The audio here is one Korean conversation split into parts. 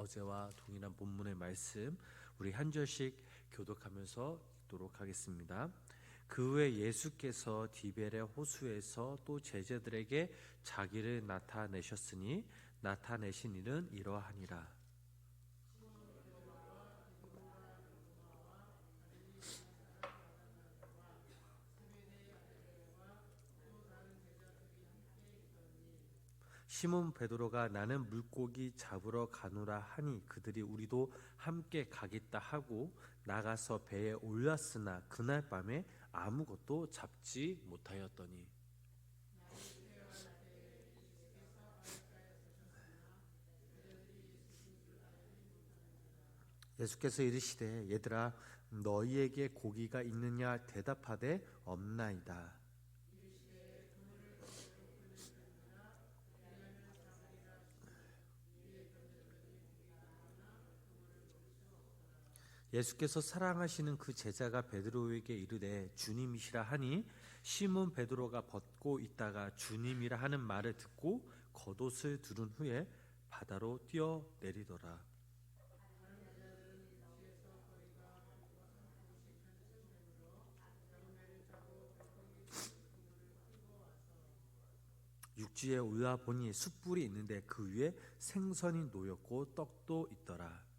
어제와 동일한 본문의 말씀 우리 한 절씩 교독하면서 읽도록 하겠습니다. 그 후에 예수께서 디베레 호수에서 또 제자들에게 자기를 나타내셨으니 나타내신 일은 이러하니라. 시몬 베드로가 나는 물고기 잡으러 가노라 하니 그들이 우리도 함께 가겠다 하고 나가서 배에 올랐으나 그날 밤에 아무것도 잡지 못하였더니 예수께서 이르시되 얘들아 너희에게 고기가 있느냐 대답하되 없나이다. 예수께서 사랑하시는 그 제자가 베드로에게 이르되 주님이시라 하니 시몬 베드로가 벗고 있다가 주님이라 하는 말을 듣고 겉옷을 두른 후에 바다로 뛰어내리더라. 육지에 올라 보니 숯불이 있는데 그 위에 생선이 놓였고 떡도 있더라.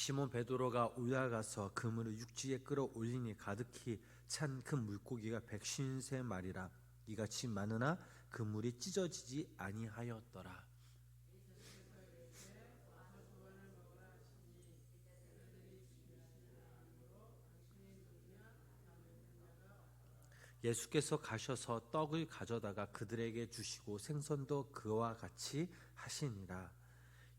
시몬 베드로가 올라가서 그물을 육지에 끌어올리니 가득히 찬 큰 물고기가 153마리라 이같이 많으나 그물이 찢어지지 아니하였더라. 예수께서 가셔서 떡을 가져다가 그들에게 주시고 생선도 그와 같이 하시니라.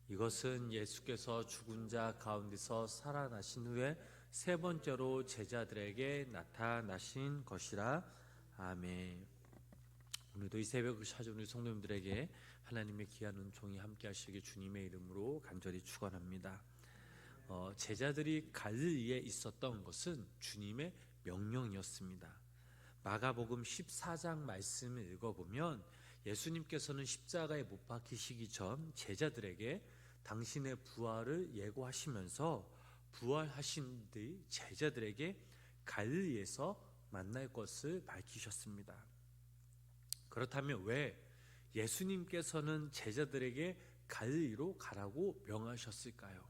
이것은 예수께서 죽은 자 가운데서 살아나신 후에 세 번째로 제자들에게 나타나신 것이라. 아멘. 오늘도 이 새벽을 찾은 우리 성도님들에게 하나님의 귀한 은총이 함께 하시길 주님의 이름으로 간절히 축원합니다. 제자들이 갈릴리에 있었던 것은 주님의 명령이었습니다. 마가복음 14장 말씀을 읽어보면 예수님께서는 십자가에 못 박히시기 전 제자들에게 당신의 부활을 예고하시면서 부활하신 뒤 제자들에게 갈릴리에서 만날 것을 밝히셨습니다. 그렇다면 왜 예수님께서는 제자들에게 갈릴리로 가라고 명하셨을까요?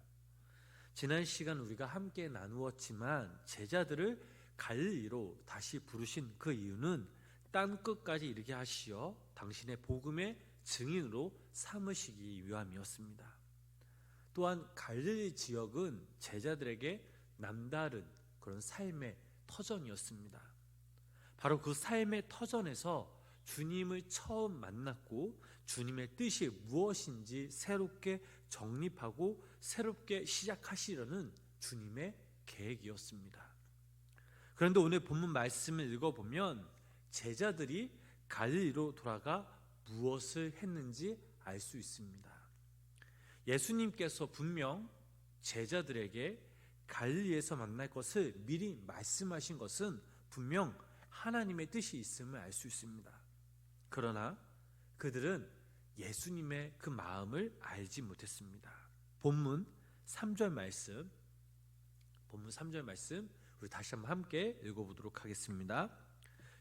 지난 시간 우리가 함께 나누었지만 제자들을 갈릴리로 다시 부르신 그 이유는 땅 끝까지 이르게 하시어 당신의 복음의 증인으로 삼으시기 위함이었습니다. 또한 갈릴리 지역은 제자들에게 남다른 그런 삶의 터전이었습니다. 바로 그 삶의 터전에서 주님을 처음 만났고 주님의 뜻이 무엇인지 새롭게 정립하고 새롭게 시작하시려는 주님의 계획이었습니다. 그런데 오늘 본문 말씀을 읽어보면 제자들이 갈릴리로 돌아가 무엇을 했는지 알 수 있습니다. 예수님께서 분명 제자들에게 갈릴리에서 만날 것을 미리 말씀하신 것은 분명 하나님의 뜻이 있음을 알 수 있습니다. 그러나 그들은 예수님의 그 마음을 알지 못했습니다. 본문 3절 말씀 우리 다시 한번 함께 읽어보도록 하겠습니다.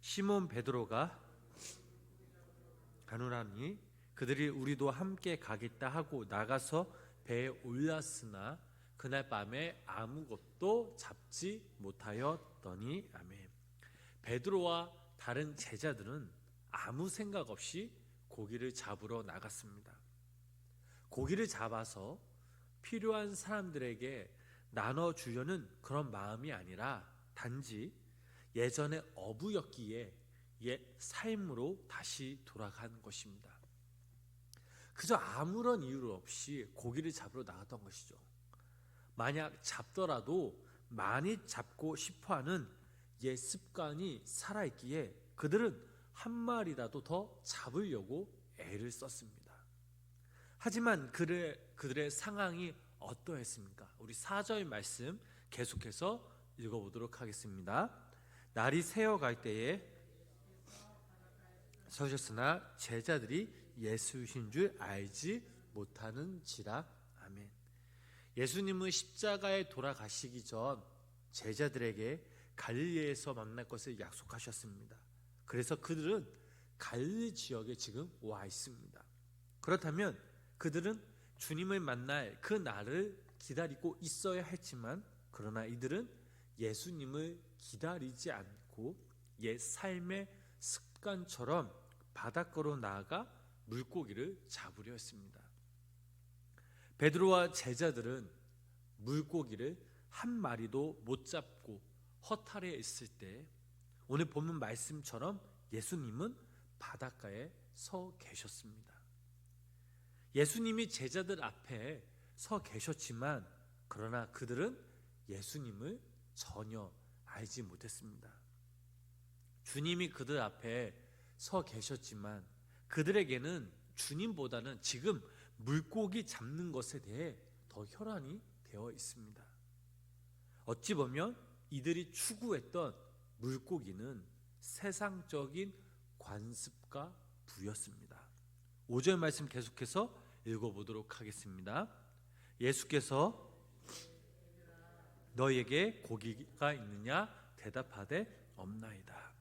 시몬 베드로가 가노라니 그들이 우리도 함께 가겠다 하고 나가서 배에 올랐으나 그날 밤에 아무것도 잡지 못하였더니. 아멘. 베드로와 다른 제자들은 아무 생각 없이 고기를 잡으러 나갔습니다. 고기를 잡아서 필요한 사람들에게 나눠주려는 그런 마음이 아니라 단지 예전의 어부였기에 옛 삶으로 다시 돌아간 것입니다. 그저 아무런 이유 없이 고기를 잡으러 나갔던 것이죠. 만약 잡더라도 많이 잡고 싶어하는 옛 습관이 살아있기에 그들은 한 마리라도 더 잡으려고 애를 썼습니다. 하지만 그들의 상황이 어떠했습니까? 우리 4절 말씀 계속해서 읽어보도록 하겠습니다. 날이 새어갈 때에 서셨으나 제자들이 예수이신 줄 알지 못하는지라. 아멘. 예수님은 십자가에 돌아가시기 전 제자들에게 갈릴리에서 만날 것을 약속하셨습니다. 그래서 그들은 갈릴리 지역에 지금 와 있습니다. 그렇다면 그들은 주님을 만날 그 날을 기다리고 있어야 했지만, 그러나 이들은 예수님을 기다리지 않고 옛 삶의 습관처럼 바닷가로 나아가 물고기를 잡으려 했습니다. 베드로와 제자들은 물고기를 한 마리도 못 잡고 허탈해 있을 때, 오늘 본문 말씀처럼 예수님은 바닷가에 서 계셨습니다. 예수님이 제자들 앞에 서 계셨지만, 그러나 그들은 예수님을 전혀 알지 못했습니다. 주님이 그들 앞에 서 계셨지만 그들에게는 주님보다는 지금 물고기 잡는 것에 대해 더 혈안이 되어 있습니다. 어찌 보면 이들이 추구했던 물고기는 세상적인 관습과 부였습니다. 5절 말씀 계속해서 읽어보도록 하겠습니다. 예수께서 너희에게 고기가 있느냐 대답하되 없나이다.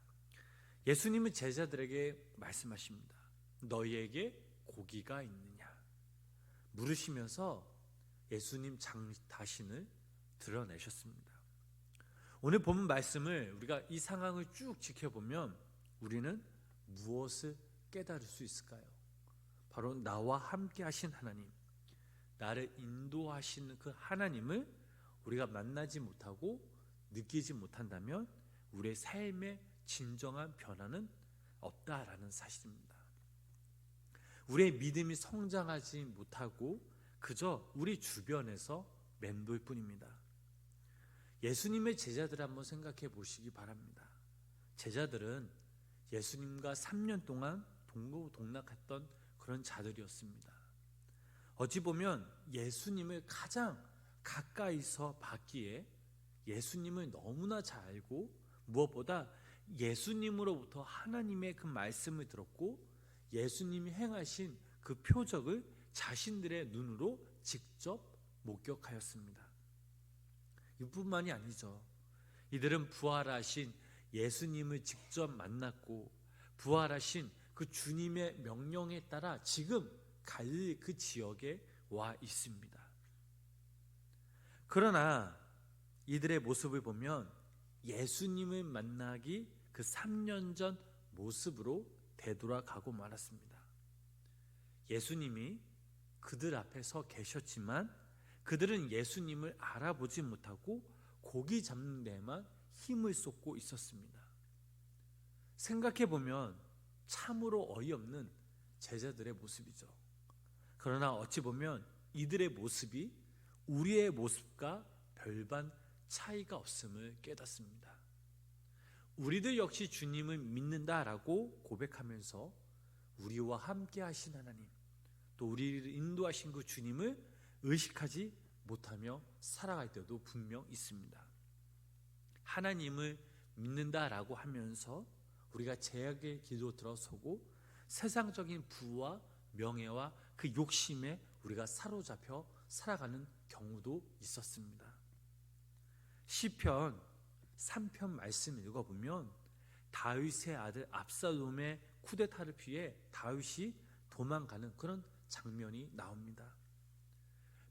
예수님은 제자들에게 말씀하십니다. 너희에게 고기가 있느냐 물으시면서 예수님 자신을 드러내셨습니다. 오늘 본문 말씀을 우리가 이 상황을 쭉 지켜보면 우리는 무엇을 깨달을 수 있을까요? 바로 나와 함께 하신 하나님, 나를 인도하시는 그 하나님을 우리가 만나지 못하고 느끼지 못한다면 우리의 삶의 진정한 변화는 없다라는 사실입니다. 우리의 믿음이 성장하지 못하고 그저 우리 주변에서 맴돌 뿐입니다. 예수님의 제자들 한번 생각해 보시기 바랍니다. 제자들은 예수님과 3년 동안 동고동락했던 그런 자들이었습니다. 어찌 보면 예수님을 가장 가까이서 봤기에 예수님을 너무나 잘 알고, 무엇보다 예수님으로부터 하나님의 그 말씀을 들었고 예수님이 행하신 그 표적을 자신들의 눈으로 직접 목격하였습니다. 이뿐만이 아니죠. 이들은 부활하신 예수님을 직접 만났고 부활하신 그 주님의 명령에 따라 지금 갈릴리 그 지역에 와 있습니다. 그러나 이들의 모습을 보면 예수님을 만나기 그 3년 전 모습으로 되돌아가고 말았습니다. 예수님이 그들 앞에 서 계셨지만 그들은 예수님을 알아보지 못하고 고기 잡는 데만 힘을 쏟고 있었습니다. 생각해보면 참으로 어이없는 제자들의 모습이죠. 그러나 어찌 보면 이들의 모습이 우리의 모습과 별반 차이가 없음을 깨닫습니다. 우리들 역시 주님을 믿는다라고 고백하면서 우리와 함께 하신 하나님, 또 우리를 인도하신 그 주님을 의식하지 못하며 살아갈 때도 분명 있습니다. 하나님을 믿는다라고 하면서 우리가 제약의 길로 들어서고 세상적인 부와 명예와 그 욕심에 우리가 사로잡혀 살아가는 경우도 있었습니다. 시편 3편 말씀 읽어보면 다윗의 아들 압살롬의 쿠데타를 피해 다윗이 도망가는 그런 장면이 나옵니다.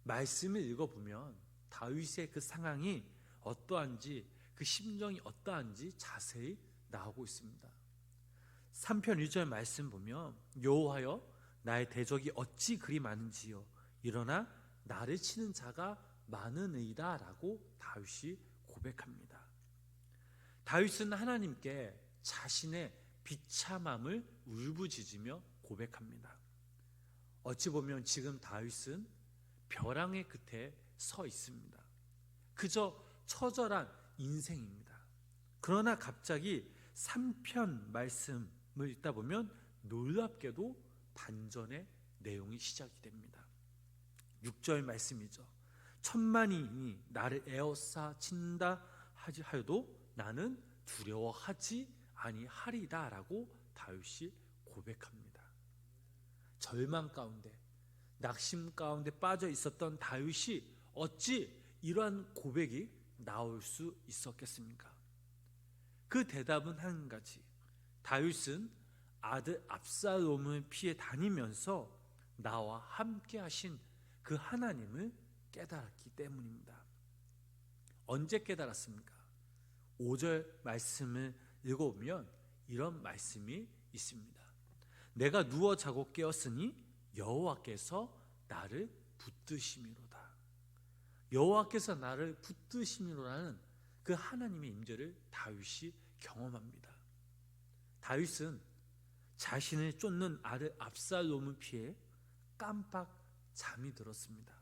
말씀을 읽어보면 다윗의 그 상황이 어떠한지, 그 심정이 어떠한지 자세히 나오고 있습니다. 3편 1절 말씀 보면 여호와여 나의 대적이 어찌 그리 많은지요 일어나 나를 치는 자가 많으니이다 라고 다윗이 고백합니다. 다윗은 하나님께 자신의 비참함을 울부짖으며 고백합니다. 어찌 보면 지금 다윗은 벼랑의 끝에 서 있습니다. 그저 처절한 인생입니다. 그러나 갑자기 3편 말씀을 읽다 보면 놀랍게도 반전의 내용이 시작이 됩니다. 6절 말씀이죠. 천만이 나를 에워싸 친다 하여도 나는 두려워하지 아니하리다 라고 다윗이 고백합니다. 절망 가운데, 낙심 가운데 빠져 있었던 다윗이 어찌 이러한 고백이 나올 수 있었겠습니까? 그 대답은 한 가지. 다윗은 아들 압살롬을 피해 다니면서 나와 함께 하신 그 하나님을 깨달았기 때문입니다. 언제 깨달았습니까? 5절 말씀을 읽어보면 이런 말씀이 있습니다. 내가 누워 자고 깨었으니 여호와께서 나를 붙드심이로다. 여호와께서 나를 붙드심이로라는 그 하나님의 임재를 다윗이 경험합니다. 다윗은 자신을 쫓는 아들 압살롬을 피해 깜빡 잠이 들었습니다.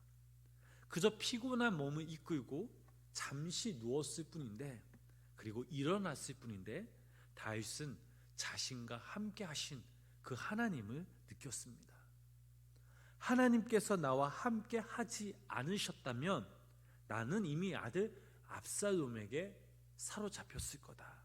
그저 피곤한 몸을 이끌고 잠시 누웠을 뿐인데, 그리고 일어났을 뿐인데, 다윗은 자신과 함께 하신 그 하나님을 느꼈습니다. 하나님께서 나와 함께 하지 않으셨다면 나는 이미 아들 압살롬에게 사로잡혔을 거다.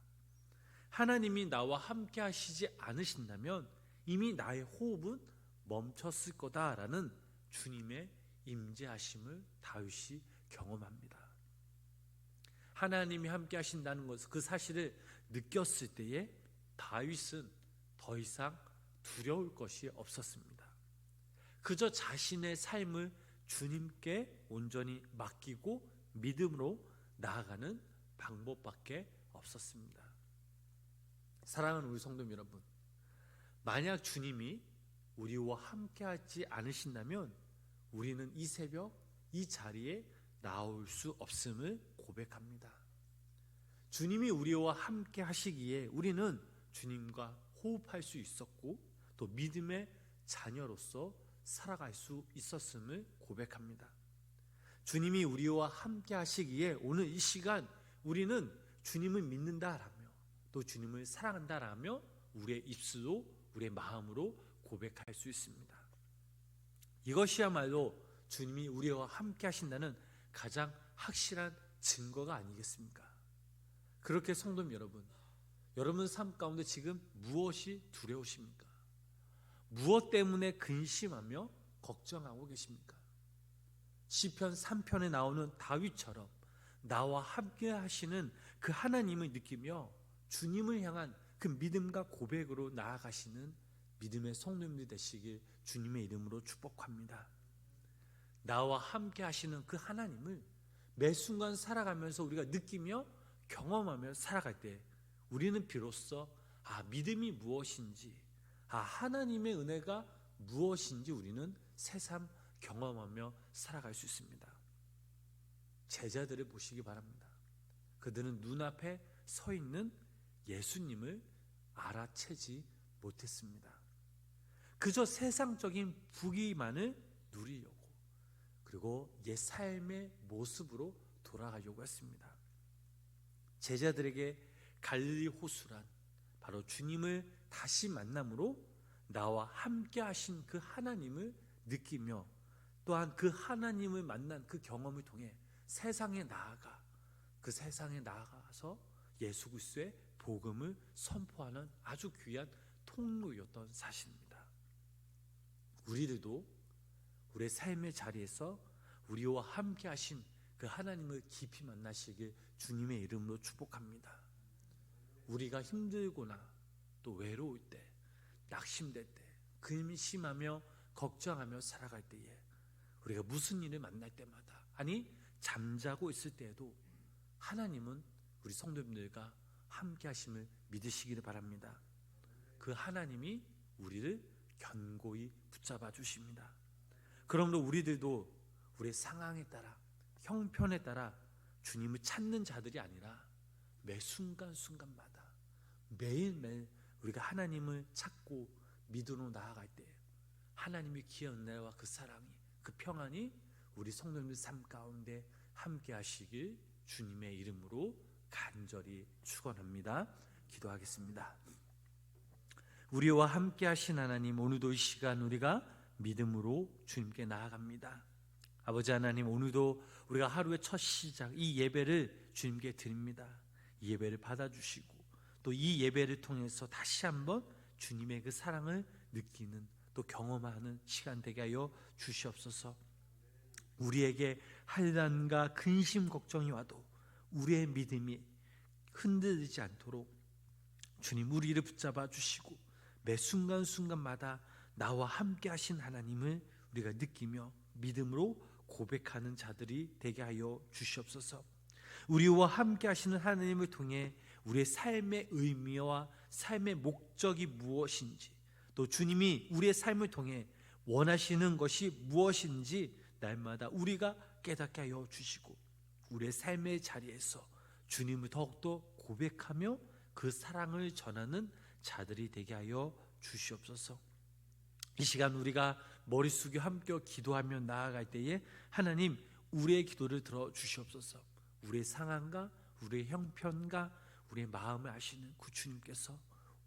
하나님이 나와 함께 하시지 않으신다면 이미 나의 호흡은 멈췄을 거다라는 주님의 임재하심을 다윗이 경험합니다. 하나님이 함께 하신다는 것을, 그 사실을 느꼈을 때에 다윗은 더 이상 두려울 것이 없었습니다. 그저 자신의 삶을 주님께 온전히 맡기고 믿음으로 나아가는 방법밖에 없었습니다. 사랑하는 우리 성도 여러분, 만약 주님이 우리와 함께 하지 않으신다면 우리는 이 새벽 이 자리에 나올 수 없음을 고백합니다. 주님이 우리와 함께 하시기에 우리는 주님과 호흡할 수 있었고 또 믿음의 자녀로서 살아갈 수 있었음을 고백합니다. 주님이 우리와 함께 하시기에 오늘 이 시간 우리는 주님을 믿는다라며 또 주님을 사랑한다라며 우리의 입술로, 우리의 마음으로 고백할 수 있습니다. 이것이야말로 주님이 우리와 함께 하신다는 가장 확실한 증거가 아니겠습니까? 그렇게 성도 여러분, 여러분 삶 가운데 지금 무엇이 두려우십니까? 무엇 때문에 근심하며 걱정하고 계십니까? 시편 3편에 나오는 다윗처럼 나와 함께 하시는 그 하나님을 느끼며 주님을 향한 그 믿음과 고백으로 나아가시는 믿음의 성도님들 되시길 주님의 이름으로 축복합니다. 나와 함께 하시는 그 하나님을 매 순간 살아가면서 우리가 느끼며 경험하며 살아갈 때 우리는 비로소 믿음이 무엇인지, 하나님의 은혜가 무엇인지 우리는 새삼 경험하며 살아갈 수 있습니다. 제자들을 보시기 바랍니다. 그들은 눈앞에 서 있는 예수님을 알아채지 못했습니다. 그저 세상적인 부귀만을 누리려고, 그리고 옛 삶의 모습으로 돌아가려고 했습니다. 제자들에게 갈릴리 호수란 바로 주님을 다시 만남으로 나와 함께 하신 그 하나님을 느끼며 또한 그 하나님을 만난 그 경험을 통해 세상에 나아가 그 세상에 나아가서 예수 그리스도의 복음을 선포하는 아주 귀한 통로였던 사실입니다. 우리들도 우리의 삶의 자리에서 우리와 함께 하신 그 하나님을 깊이 만나시길 주님의 이름으로 축복합니다. 우리가 힘들거나 또 외로울 때, 낙심될 때, 근심하며 걱정하며 살아갈 때에 우리가 무슨 일을 만날 때마다, 아니 잠자고 있을 때에도 하나님은 우리 성도님들과 함께 하심을 믿으시기를 바랍니다. 그 하나님이 우리를 견고히 붙잡아 주십니다. 그러므로 우리들도 우리의 상황에 따라, 형편에 따라 주님을 찾는 자들이 아니라 매 순간순간마다 매일매일 우리가 하나님을 찾고 믿음으로 나아갈 때 하나님의 귀한 은혜와 그 사랑이, 그 평안이 우리 성도님들 삶 가운데 함께 하시길 주님의 이름으로 간절히 축원합니다. 기도하겠습니다. 우리와 함께 하신 하나님, 오늘도 이 시간 우리가 믿음으로 주님께 나아갑니다. 아버지 하나님, 오늘도 우리가 하루의 첫 시작 이 예배를 주님께 드립니다. 이 예배를 받아주시고 또 이 예배를 통해서 다시 한번 주님의 그 사랑을 느끼는 또 경험하는 시간 되게 하여 주시옵소서. 우리에게 한란과 근심 걱정이 와도 우리의 믿음이 흔들리지 않도록 주님 우리를 붙잡아 주시고 매 순간순간마다 나와 함께 하신 하나님을 우리가 느끼며 믿음으로 고백하는 자들이 되게 하여 주시옵소서. 우리와 함께 하시는 하나님을 통해 우리의 삶의 의미와 삶의 목적이 무엇인지, 또 주님이 우리의 삶을 통해 원하시는 것이 무엇인지 날마다 우리가 깨닫게 하여 주시고 우리의 삶의 자리에서 주님을 더욱더 고백하며 그 사랑을 전하는 자들이 되게 하여 주시옵소서. 이 시간 우리가 머리 숙여 함께 기도하며 나아갈 때에 하나님 우리의 기도를 들어 주시옵소서. 우리의 상황과 우리의 형편과 우리의 마음을 아시는 그 주님께서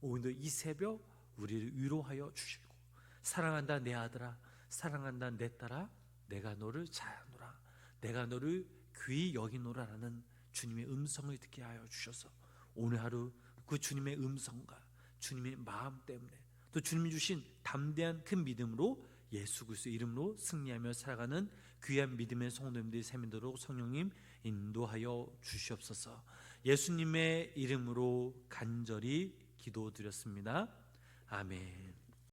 오늘 이 새벽 우리를 위로하여 주시고 사랑한다 내 아들아, 사랑한다 내 딸아, 내가 너를 잘하노라, 내가 너를 귀히 여기노라라는 주님의 음성을 듣게 하여 주셔서 오늘 하루 그 주님의 음성과 주님의 마음 때문에 또 주님이 주신 담대한 큰 믿음으로 예수 그리스도의 이름으로 승리하며 살아가는 귀한 믿음의 성도님들이 세미도록 성령님 인도하여 주시옵소서. 예수님의 이름으로 간절히 기도드렸습니다. 아멘.